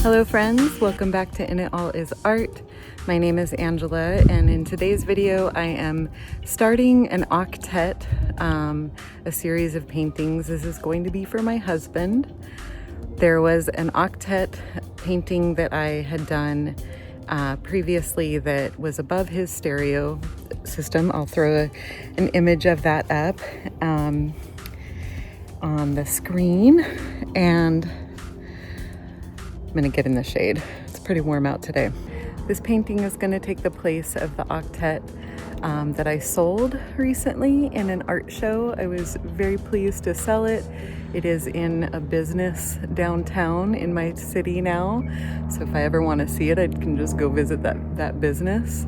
Hello friends, welcome back to In It All Is Art. My name is Angela, and in today's video I am starting an octet, a series of paintings. This is going to be for my husband. There was an octet painting that I had done previously that was above his stereo system. I'll throw an image of that up on the screen, and I'm gonna get in the shade. It's pretty warm out today. This painting is gonna take the place of the octet that I sold recently in an art show. I was very pleased to sell it. It is in a business downtown in my city now. So if I ever wanna see it, I can just go visit that business.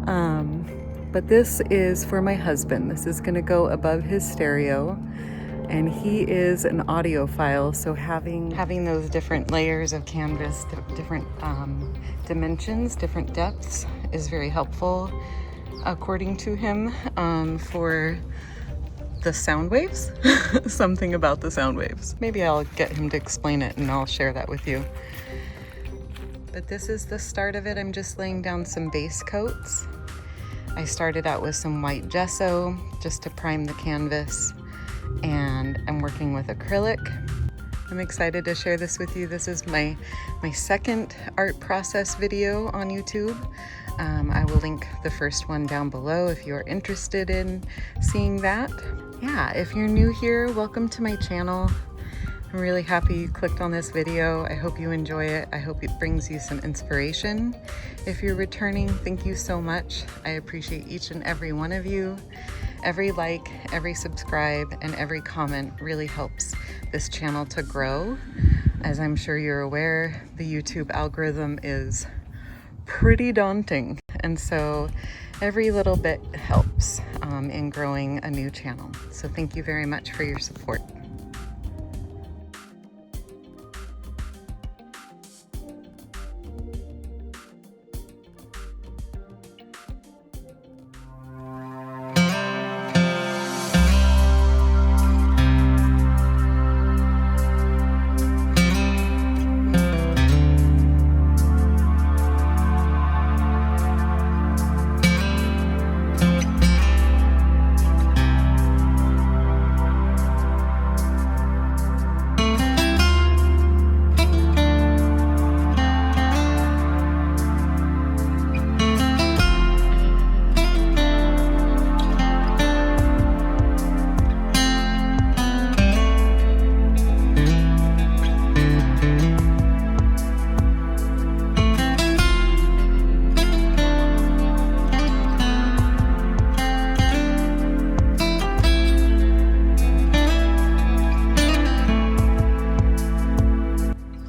But this is for my husband. This is gonna go above his stereo. And he is an audiophile, so having those different layers of canvas, different dimensions, different depths is very helpful, according to him, for the sound waves. Something about the sound waves. Maybe I'll get him to explain it and I'll share that with you. But this is the start of it. I'm just laying down some base coats. I started out with some white gesso just to prime the canvas, and I'm working with acrylic. I'm excited to share this with you. This is my second art process video on YouTube. I will link the first one down below if you're interested in seeing that. Yeah, if you're new here, welcome to my channel. I'm really happy you clicked on this video. I hope you enjoy it. I hope it brings you some inspiration. If you're returning, thank you so much. I appreciate each and every one of you. Every like, every subscribe, and every comment really helps this channel to grow. As I'm sure you're aware, the YouTube algorithm is pretty daunting. And so every little bit helps in growing a new channel. So thank you very much for your support.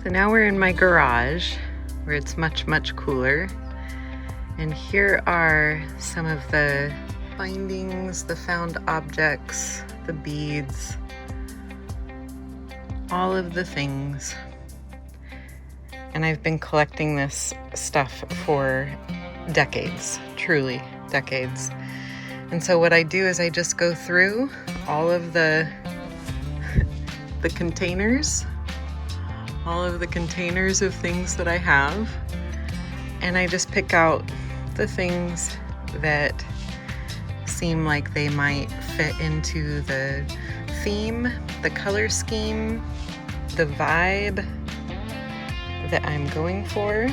Now we're in my garage where it's much cooler, and here are some of the findings, the found objects, the beads, all of the things. And I've been collecting this stuff for decades, truly decades. And so what I do is I just go through all of the containers, all of the containers of things that I have, and I just pick out the things that seem like they might fit into the theme, the color scheme, the vibe that I'm going for.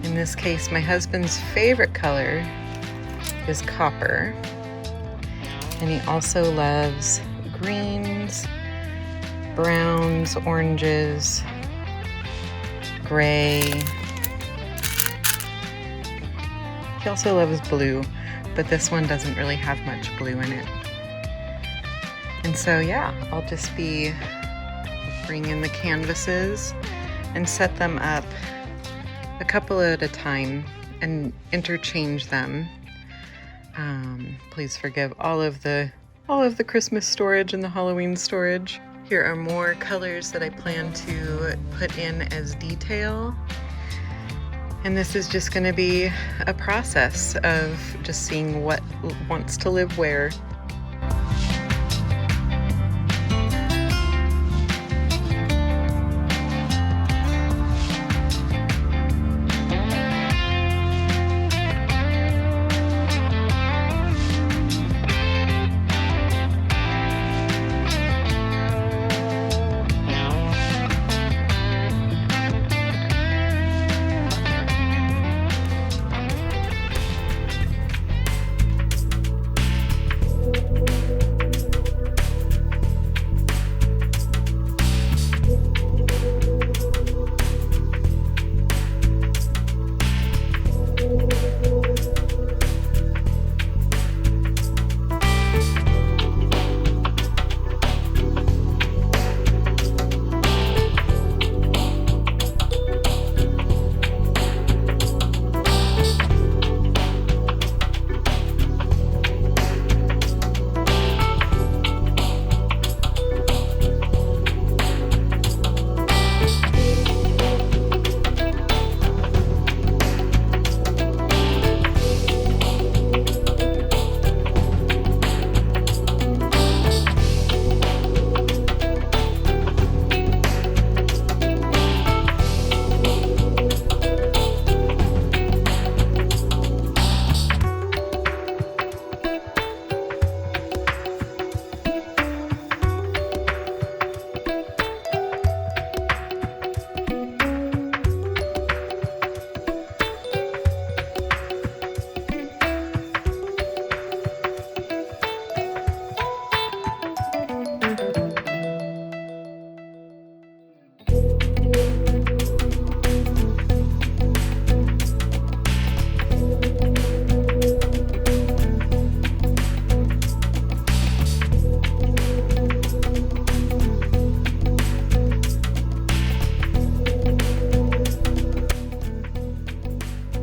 In this case, my husband's favorite color is copper, and he also loves greens, browns, oranges, gray. He also loves blue, but this one doesn't really have much blue in it. And so yeah, I'll just be bringing in the canvases and set them up a couple at a time and interchange them. Please forgive all of the Christmas storage and the Halloween storage. Here are more colors that I plan to put in as detail. And this is just going to be a process of just seeing what wants to live where.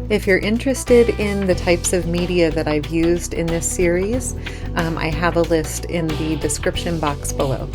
If you're interested in the types of media that I've used in this series, I have a list in the description box below.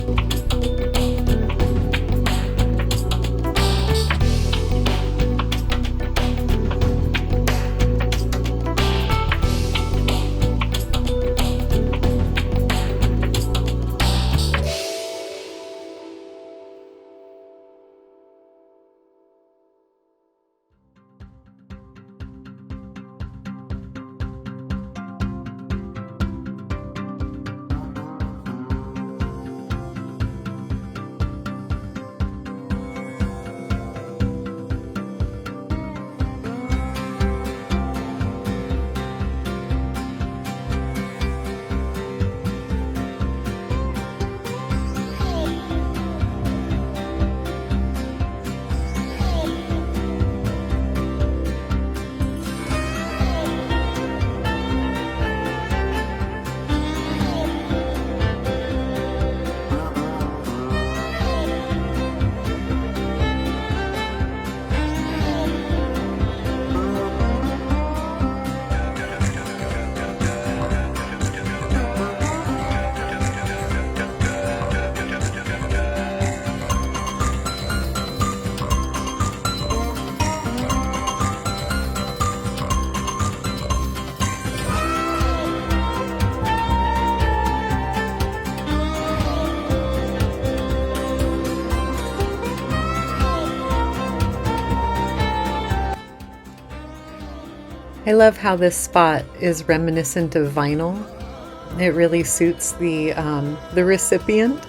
I love how this spot is reminiscent of vinyl. It really suits the recipient.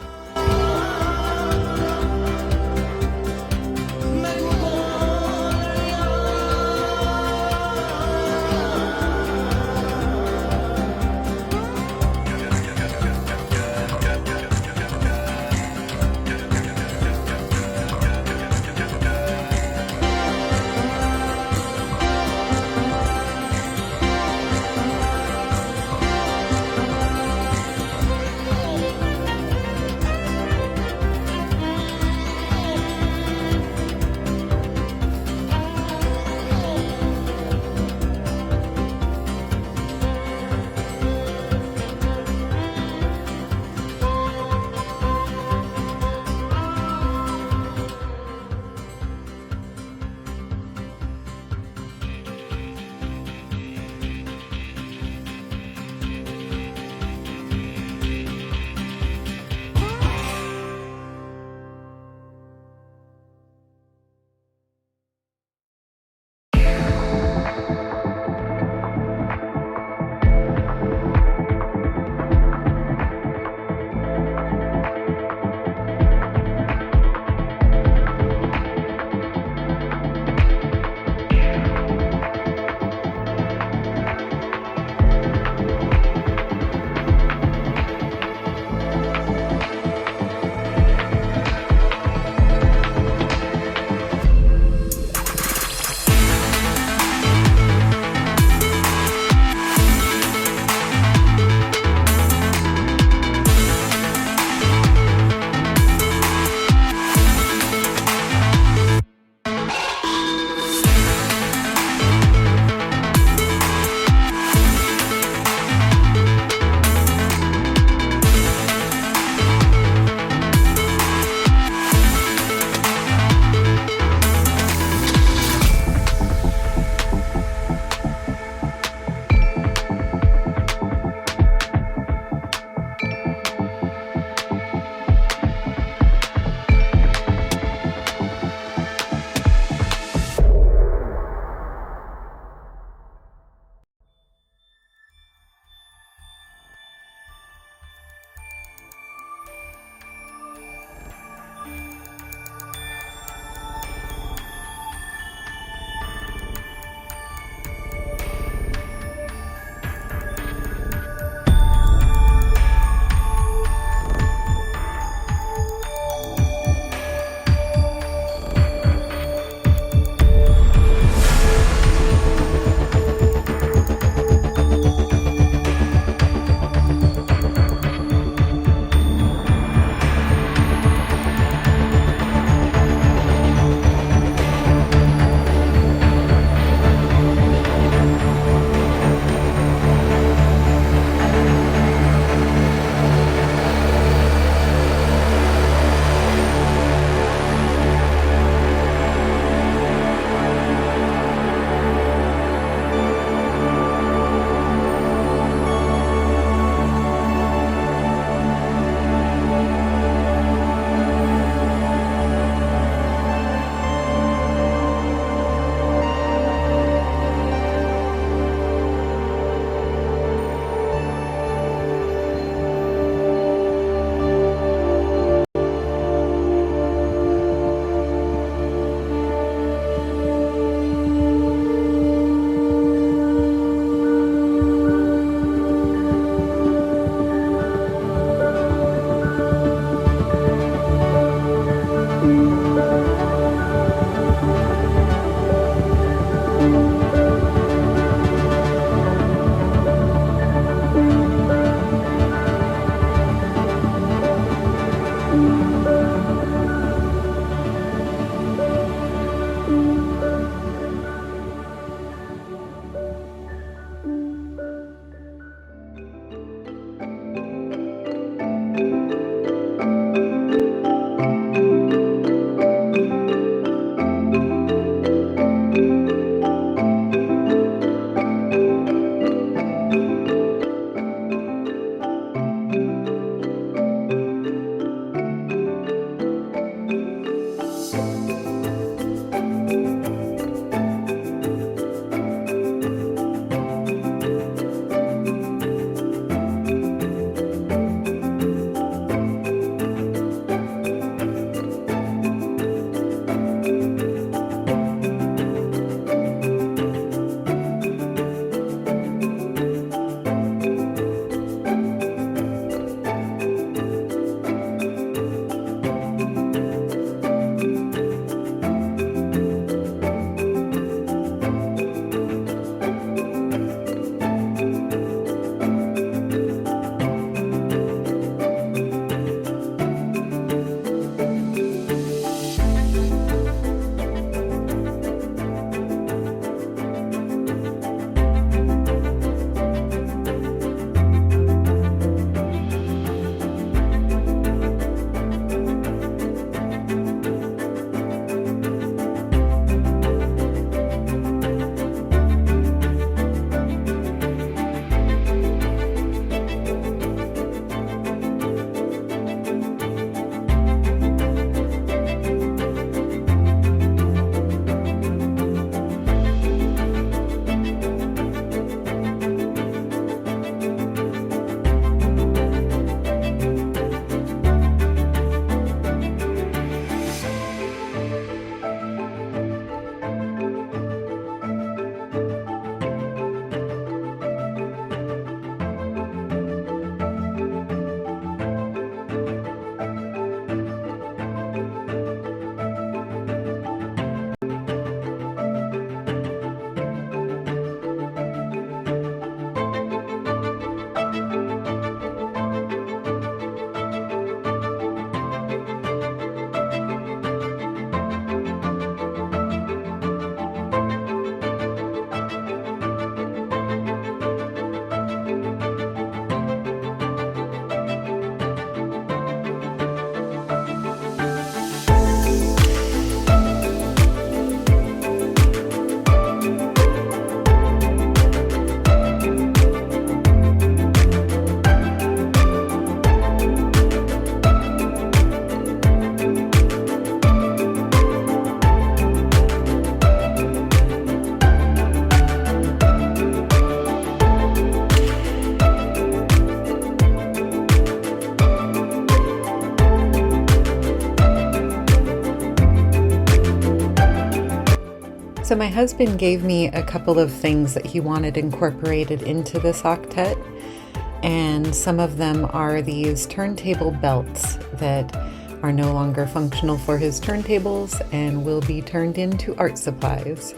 So my husband gave me a couple of things that he wanted incorporated into this octet, and some of them are these turntable belts that are no longer functional for his turntables and will be turned into art supplies.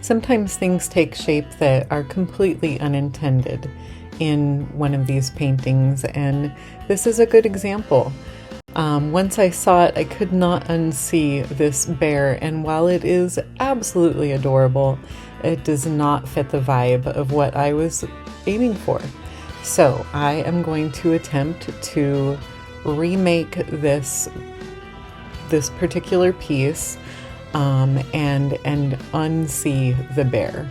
Sometimes things take shape that are completely unintended in one of these paintings, and this is a good example. Once I saw it, I could not unsee this bear, and while it is absolutely adorable, it does not fit the vibe of what I was aiming for. So I am going to attempt to remake this particular piece and unsee the bear.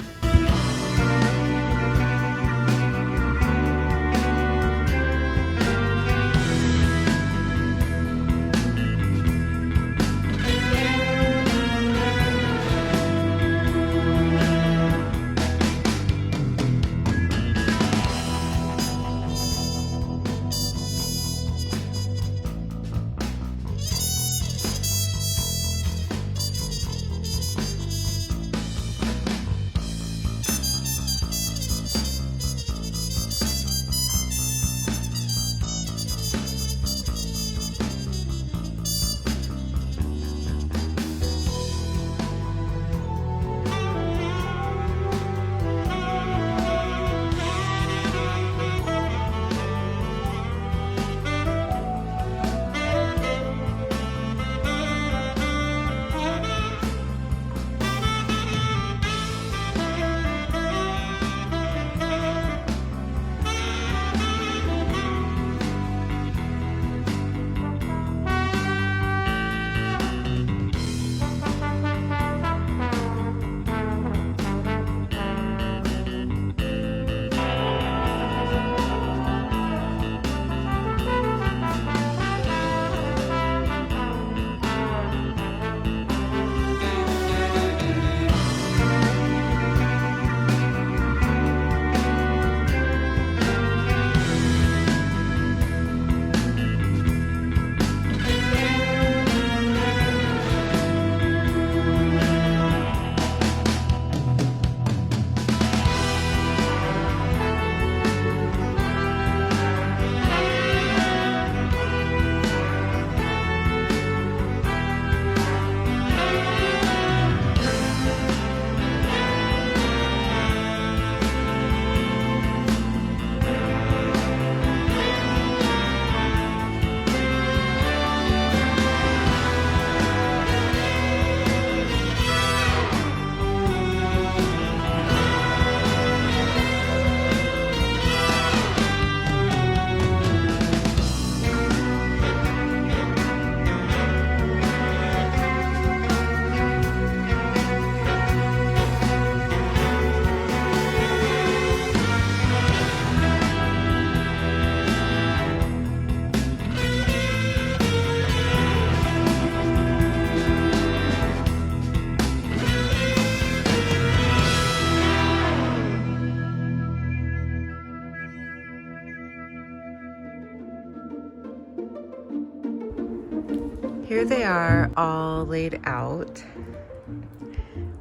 Here they are all laid out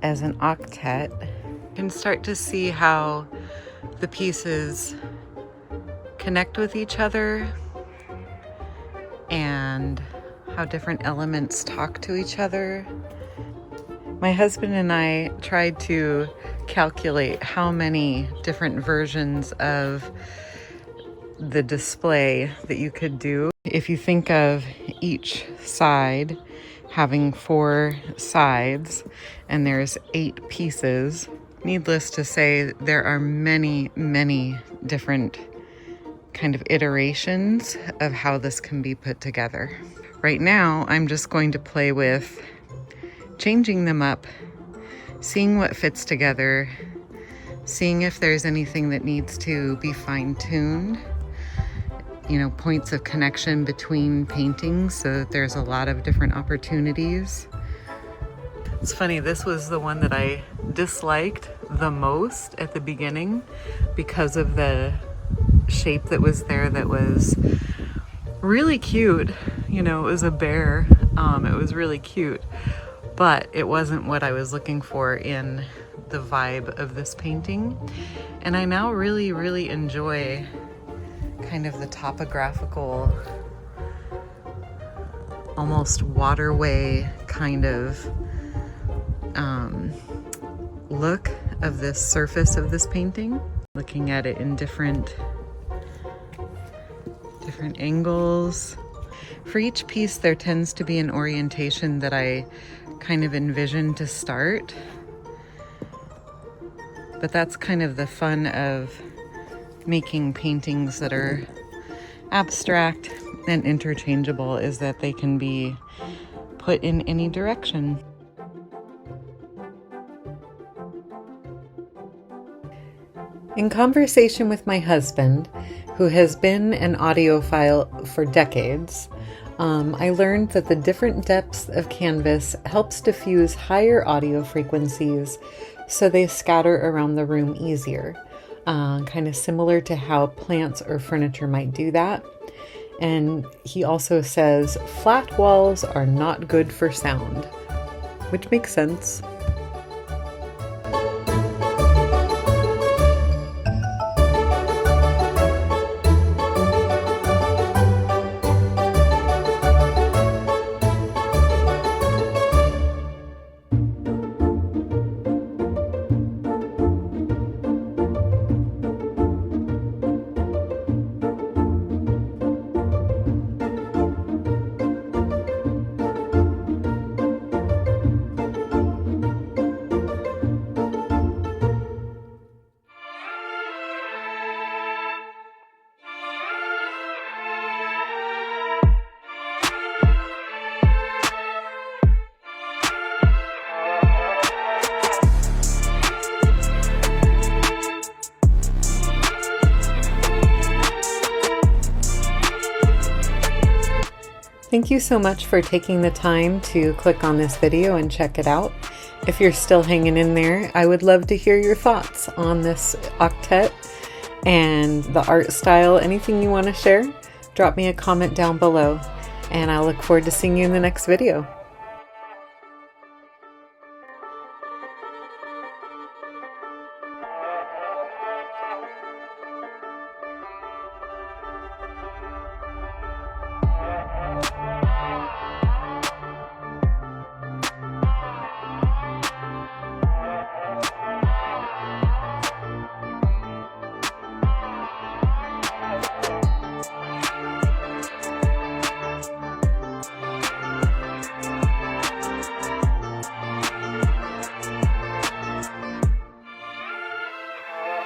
as an octet. You can start to see how the pieces connect with each other and how different elements talk to each other. My husband and I tried to calculate how many different versions of the display that you could do. If you think of each side having 4 sides and there's 8 pieces, needless to say, there are many, many different kind of iterations of how this can be put together. Right now, I'm just going to play with changing them up, seeing what fits together, seeing if there's anything that needs to be fine-tuned, you know, points of connection between paintings so that there's a lot of different opportunities. It's funny, this was the one that I disliked the most at the beginning because of the shape that was there that was really cute. You know, it was a bear. It was really cute, but it wasn't what I was looking for in the vibe of this painting. And I now really, really enjoy kind of the topographical, almost waterway kind of look of this surface of this painting, looking at it in different angles. For each piece, there tends to be an orientation that I kind of envision to start. But that's kind of the fun of making paintings that are abstract and interchangeable, is that they can be put in any direction. In conversation with my husband, who has been an audiophile for decades, I learned that the different depths of canvas helps diffuse higher audio frequencies so they scatter around the room easier, kind of similar to how plants or furniture might do that. And he also says flat walls are not good for sound, which makes sense. Thank you so much for taking the time to click on this video and check it out. If you're still hanging in there, I would love to hear your thoughts on this octet and the art style. Anything you want to share, drop me a comment down below, and I'll look forward to seeing you in the next video.